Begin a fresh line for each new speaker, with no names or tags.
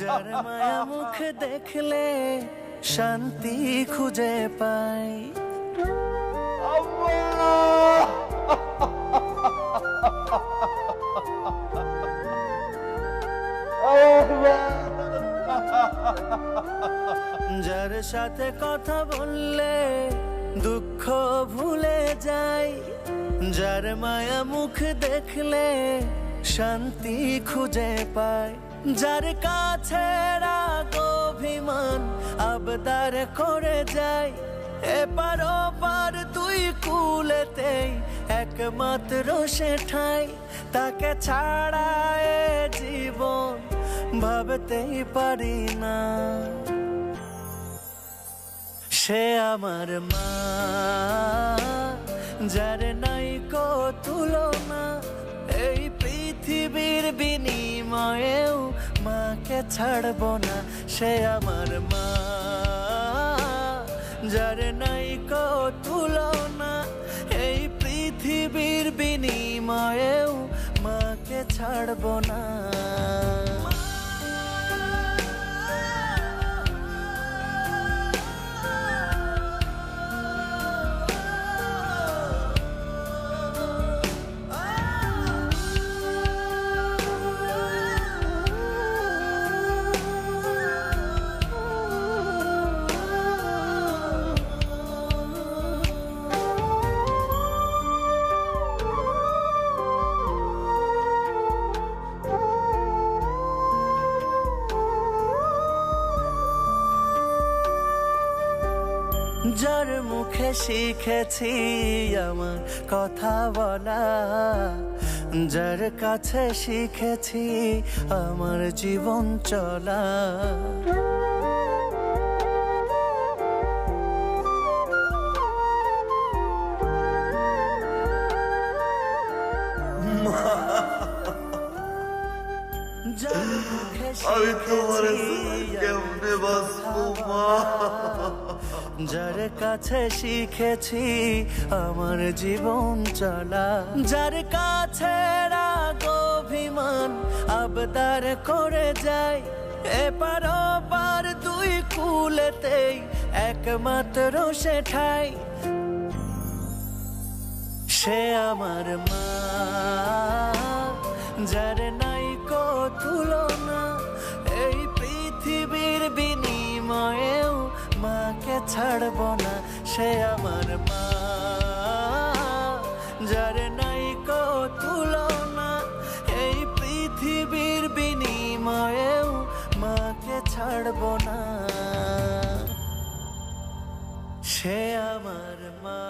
যার মায়া মুখ দেখলে শান্তি খুঁজে পাই। যার সাথে কথা বললে দুঃখ ভুলে যাই, যার মায়া মুখ দেখলে শান্তি খুঁজে পাই। যার কাছে রাগ অভিমান আবদার করে যাই, এপার ওপার দুই কুলেতেই একমাত্র সে ঠাই। তাকে ছাড়া এ জীবন ভাবতেই পারি না। সে আমার মা, যার নাই কো তুলনা। এই পৃথিবীর বিনিময়েও মাকে ছাড়ব না। সে আমার মা, যার নাই কো তুলনা। এই পৃথিবীর বিনিময়েও মাকে ছাড়ব না। যার মুখে শিখেছি আমার কথা বলা, যার কাছে শিখেছি আমার জীবন চলা।
আমি তোমার কেমনে বাঁচবো মা?
যার কাছে শিখেছি আমার জীবন চলা। যার কাছে রাগ অভিমান আবদার করে যাই, এপার ওপার দুই কুলেতেই একমাত্র সে ঠাই। সে আমার মা, যার নাই কো তুলনা। এই পৃথিবীর বিনিময়েও মাকে ছাড়ব না। সে আমার মা, যার নাই কো তুলনা। এই পৃথিবীর বিনিময়েও মাকে ছাড়ব না। সে আমার মা।